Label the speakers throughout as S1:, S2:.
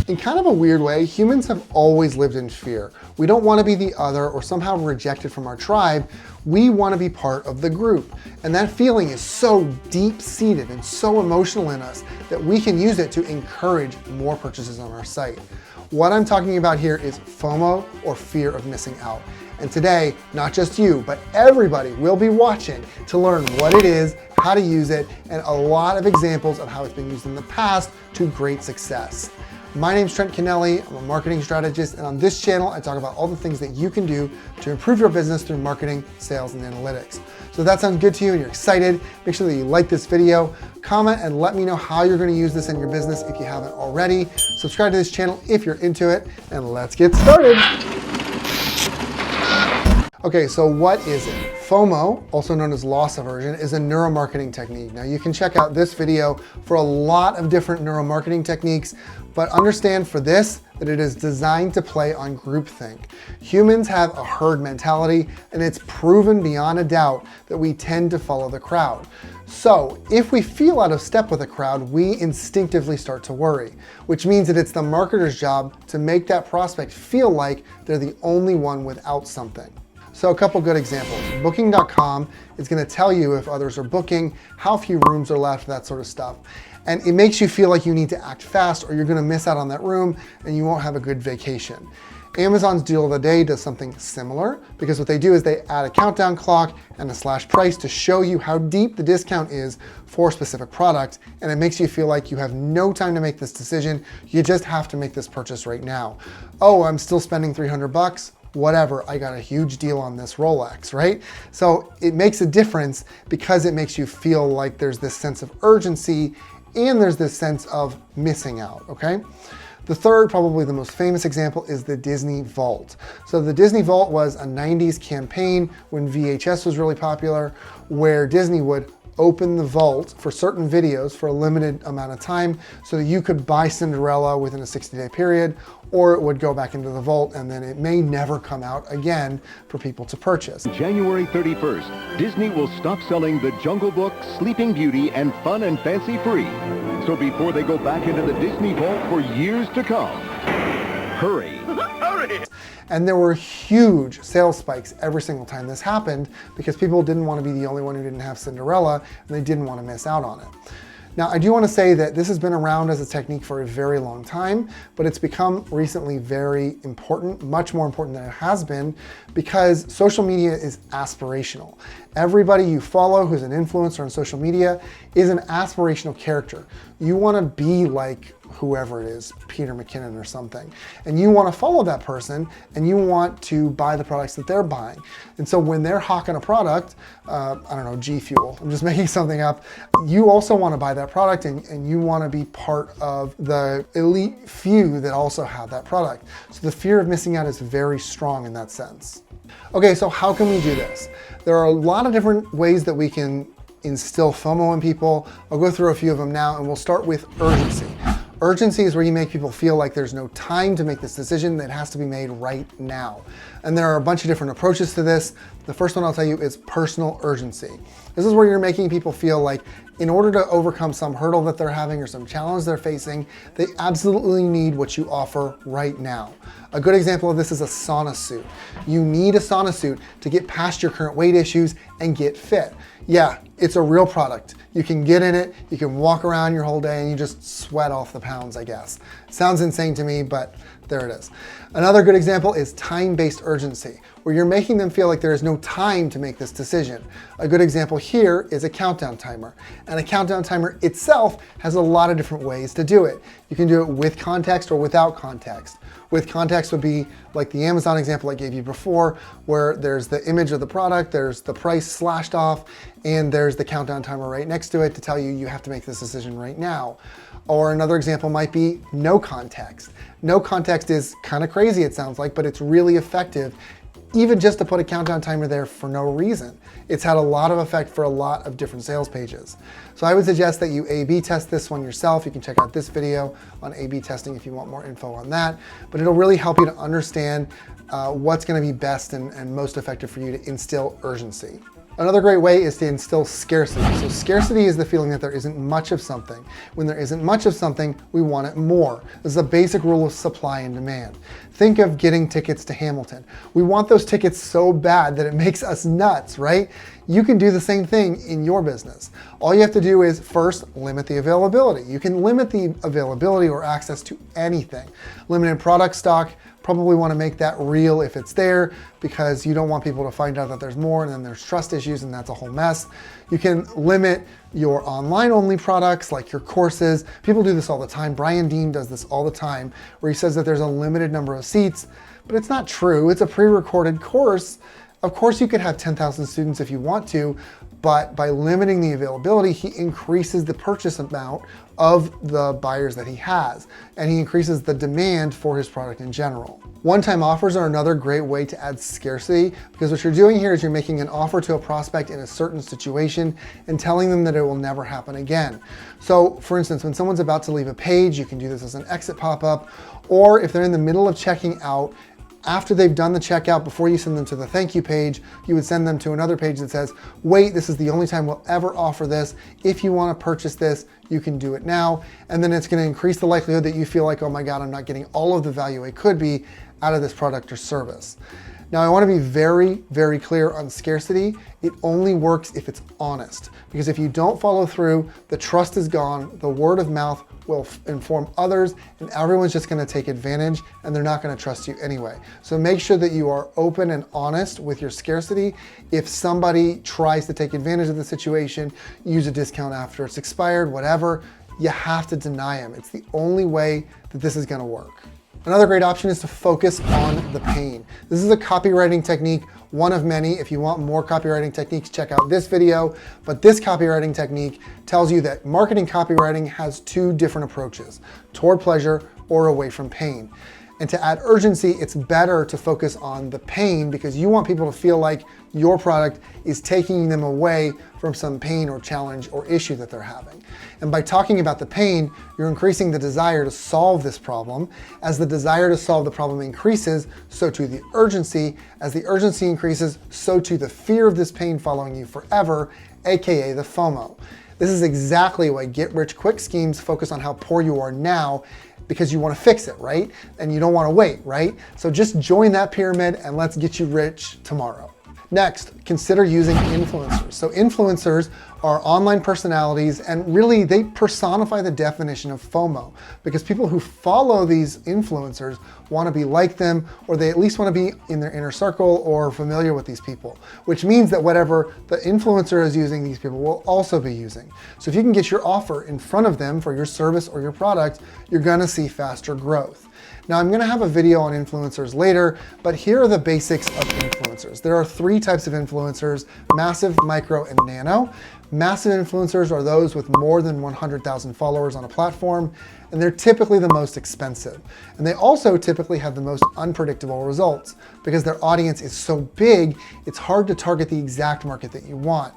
S1: In kind of a weird way, humans have always lived in fear. We don't want to be the other or somehow rejected from our tribe. We want to be part of the group. And that feeling is so deep-seated and so emotional in us that we can use it to encourage more purchases on our site. What I'm talking about here is FOMO, or fear of missing out. And today, not just you, but everybody will be watching to learn what it is, how to use it, and a lot of examples of how it's been used in the past to great success. My name's Trent Kennelly, I'm a marketing strategist, and on this channel, I talk about all the things that you can do to improve your business through marketing, sales, and analytics. So if that sounds good to you and you're excited, make sure that you like this video, comment, and let me know how you're gonna use this in your business if you haven't already. Subscribe to this channel if you're into it, and let's get started. Okay, so what is it? FOMO, also known as loss aversion, is a neuromarketing technique. Now you can check out this video for a lot of different neuromarketing techniques, but understand for this that it is designed to play on groupthink. Humans have a herd mentality, and it's proven beyond a doubt that we tend to follow the crowd. So if we feel out of step with the crowd, we instinctively start to worry, which means that it's the marketer's job to make that prospect feel like they're the only one without something. So a couple good examples. Booking.com is gonna tell you if others are booking, how few rooms are left, that sort of stuff. And it makes you feel like you need to act fast or you're gonna miss out on that room and you won't have a good vacation. Amazon's deal of the day does something similar because what they do is they add a countdown clock and a slash price to show you how deep the discount is for a specific product, and it makes you feel like you have no time to make this decision. You just have to make this purchase right now. Oh, I'm still spending 300 bucks. Whatever, I got a huge deal on this Rolex, right? So it makes a difference because it makes you feel like there's this sense of urgency and there's this sense of missing out, okay? The third, probably the most famous example, is the Disney Vault. So the Disney Vault was a 90s campaign when VHS was really popular, where Disney would open the vault for certain videos for a limited amount of time so that you could buy Cinderella within a 60-day period, or it would go back into the vault and then it may never come out again for people to purchase.
S2: January 31st, Disney will stop selling The Jungle Book, Sleeping Beauty, and Fun and Fancy Free. So before they go back into the Disney vault for years to come, hurry. Hurry!
S1: And there were huge sales spikes every single time this happened because people didn't want to be the only one who didn't have Cinderella and they didn't want to miss out on it. Now, I do want to say that this has been around as a technique for a very long time, but it's become recently very important, much more important than it has been, because social media is aspirational. Everybody you follow who's an influencer on social media is an aspirational character. You want to be like whoever it is, Peter McKinnon or something. And you want to follow that person and you want to buy the products that they're buying. And so when they're hawking a product, I don't know, G Fuel, I'm just making something up, you also want to buy that product and you want to be part of the elite few that also have that product. So the fear of missing out is very strong in that sense. Okay, so how can we do this? There are a lot of different ways that we can instill FOMO in people. I'll go through a few of them now and we'll start with urgency. Urgency is where you make people feel like there's no time to make this decision, that has to be made right now. And there are a bunch of different approaches to this. The first one I'll tell you is personal urgency. This is where you're making people feel like in order to overcome some hurdle that they're having or some challenge they're facing, they absolutely need what you offer right now. A good example of this is a sauna suit. You need a sauna suit to get past your current weight issues and get fit. Yeah, it's a real product. You can get in it, you can walk around your whole day and you just sweat off the pounds, I guess. Sounds insane to me, but there it is. Another good example is time-based urgency, where you're making them feel like there is no time to make this decision. A good example here is a countdown timer. And a countdown timer itself has a lot of different ways to do it. You can do it with context or without context. With context would be like the Amazon example I gave you before, where there's the image of the product, there's the price slashed off, and there's the countdown timer right next to it to tell you you have to make this decision right now. Or another example might be no context. No context is kind of crazy, it sounds like, but it's really effective, even just to put a countdown timer there for no reason. It's had a lot of effect for a lot of different sales pages. So I would suggest that you A/B test this one yourself. You can check out this video on A/B testing if you want more info on that, but it'll really help you to understand what's gonna be best and most effective for you to instill urgency. Another great way is to instill scarcity. So scarcity is the feeling that there isn't much of something. When there isn't much of something, we want it more. This is a basic rule of supply and demand. Think of getting tickets to Hamilton. We want those tickets so bad that it makes us nuts, right? You can do the same thing in your business. All you have to do is first limit the availability. You can limit the availability or access to anything. Limited product stock, probably want to make that real if it's there, because you don't want people to find out that there's more and then there's trust issues and that's a whole mess. You can limit your online only products like your courses. People do this all the time. Brian Dean does this all the time, where he says that there's a limited number of seats, but it's not true. It's a pre-recorded course. Of course you could have 10,000 students if you want to, but by limiting the availability, he increases the purchase amount of the buyers that he has, and he increases the demand for his product in general. One-time offers are another great way to add scarcity, because what you're doing here is you're making an offer to a prospect in a certain situation and telling them that it will never happen again. So for instance, when someone's about to leave a page, you can do this as an exit pop-up, or if they're in the middle of checking out, after they've done the checkout, before you send them to the thank you page, you would send them to another page that says, wait, this is the only time we'll ever offer this. If you want to purchase this, you can do it now. And then it's going to increase the likelihood that you feel like, oh my God, I'm not getting all of the value it could be out of this product or service. Now, I want to be very, very clear on scarcity. It only works if it's honest, because if you don't follow through, the trust is gone, the word of mouth will inform others, and everyone's just going to take advantage and they're not going to trust you anyway. So make sure that you are open and honest with your scarcity. If somebody tries to take advantage of the situation, use a discount after it's expired, whatever, you have to deny them. It's the only way that this is going to work. Another great option is to focus on the pain. This is a copywriting technique, one of many. If you want more copywriting techniques, check out this video. But this copywriting technique tells you that marketing copywriting has two different approaches, toward pleasure or away from pain. And to add urgency, it's better to focus on the pain, because you want people to feel like your product is taking them away from some pain or challenge or issue that they're having. And by talking about the pain, you're increasing the desire to solve this problem. As the desire to solve the problem increases, so too the urgency. As the urgency increases, so too the fear of this pain following you forever, aka the FOMO. This is exactly why get-rich-quick schemes focus on how poor you are now, because you want to fix it, right? And you don't want to wait, right? So just join that pyramid and let's get you rich tomorrow. Next, consider using influencers. So influencers are online personalities, and really they personify the definition of FOMO, because people who follow these influencers want to be like them, or they at least want to be in their inner circle or familiar with these people, which means that whatever the influencer is using, these people will also be using. So if you can get your offer in front of them for your service or your product, you're going to see faster growth. Now, I'm going to have a video on influencers later, but here are the basics of influencers. There are three types of influencers: massive, micro, and nano. Massive influencers are those with more than 100,000 followers on a platform, and they're typically the most expensive. And they also typically have the most unpredictable results, because their audience is so big, it's hard to target the exact market that you want.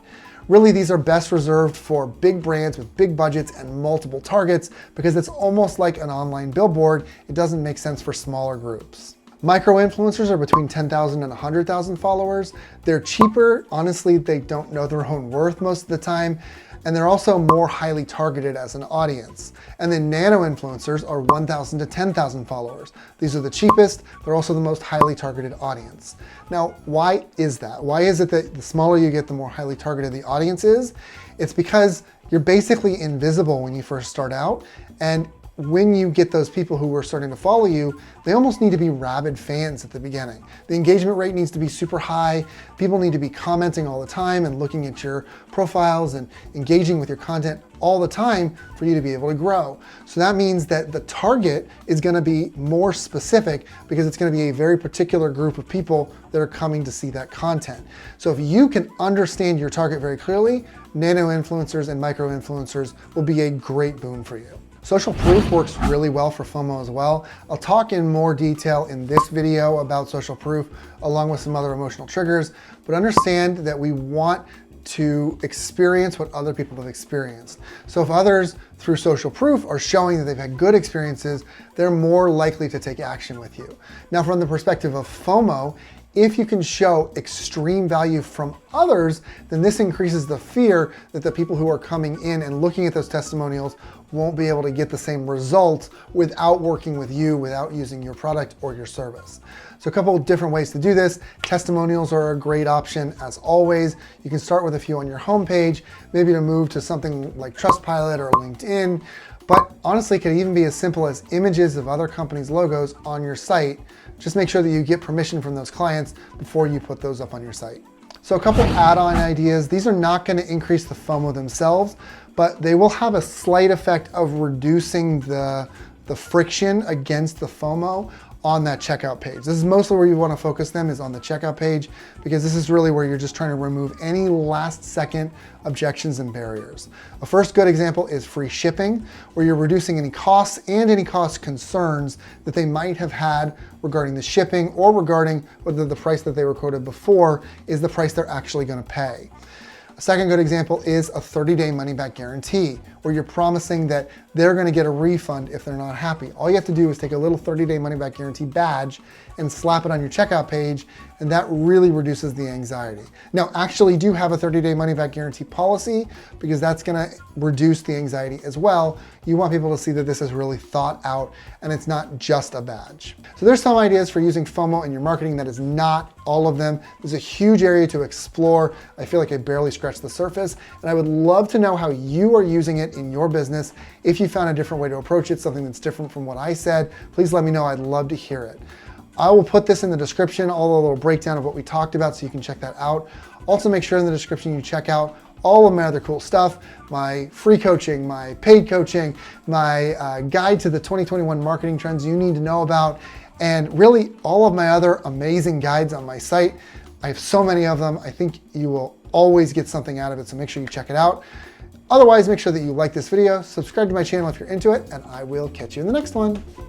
S1: Really, these are best reserved for big brands with big budgets and multiple targets, because it's almost like an online billboard. It doesn't make sense for smaller groups. Micro-influencers are between 10,000 and 100,000 followers. They're cheaper. Honestly, they don't know their own worth most of the time. And they're also more highly targeted as an audience. And then nano-influencers are 1,000 to 10,000 followers. These are the cheapest. They're also the most highly targeted audience. Now, why is that? Why is it that the smaller you get, the more highly targeted the audience is? It's because you're basically invisible when you first start out. And when you get those people who are starting to follow you, they almost need to be rabid fans at the beginning. The engagement rate needs to be super high. People need to be commenting all the time and looking at your profiles and engaging with your content all the time for you to be able to grow. So that means that the target is going to be more specific, because it's going to be a very particular group of people that are coming to see that content. So if you can understand your target very clearly, nano influencers and micro influencers will be a great boon for you. Social proof works really well for FOMO as well. I'll talk in more detail in this video about social proof, along with some other emotional triggers, but understand that we want to experience what other people have experienced. So if others through social proof are showing that they've had good experiences, they're more likely to take action with you. Now, from the perspective of FOMO, If you can show extreme value from others, then this increases the fear that the people who are coming in and looking at those testimonials won't be able to get the same results without working with you, without using your product or your service. So a couple of different ways to do this. Testimonials are a great option as always. You can start with a few on your homepage, maybe to move to something like Trustpilot or LinkedIn. But honestly, it could even be as simple as images of other companies' logos on your site. Just make sure that you get permission from those clients before you put those up on your site. So a couple add-on ideas. These are not going to increase the FOMO themselves, but they will have a slight effect of reducing the friction against the FOMO on that checkout page. This is mostly where you want to focus them, is on the checkout page, because this is really where you're just trying to remove any last second objections and barriers. A first good example is free shipping, where you're reducing any costs and any cost concerns that they might have had regarding the shipping or regarding whether the price that they were quoted before is the price they're actually going to pay. A second good example is a 30-day money-back guarantee, where you're promising that they're going to get a refund if they're not happy. All you have to do is take a little 30-day money-back guarantee badge and slap it on your checkout page, and that really reduces the anxiety. Now, actually do have a 30-day money-back guarantee policy, because that's going to reduce the anxiety as well. You want people to see that this is really thought out and it's not just a badge. So there's some ideas for using FOMO in your marketing. That is not all of them. There's a huge area to explore. I feel like I barely scratched the surface, and I would love to know how you are using it in your business. If you found a different way to approach it, something that's different from what I said, please let me know. I'd love to hear it. I will put this in the description, all a little breakdown of what we talked about, so you can check that out. Also, make sure in the description you check out all of my other cool stuff, my free coaching, my paid coaching, my guide to the 2021 marketing trends you need to know about, and really all of my other amazing guides on my site. I have so many of them. I think you will always get something out of it, so make sure you check it out. Otherwise, make sure that you like this video, subscribe to my channel if you're into it, and I will catch you in the next one.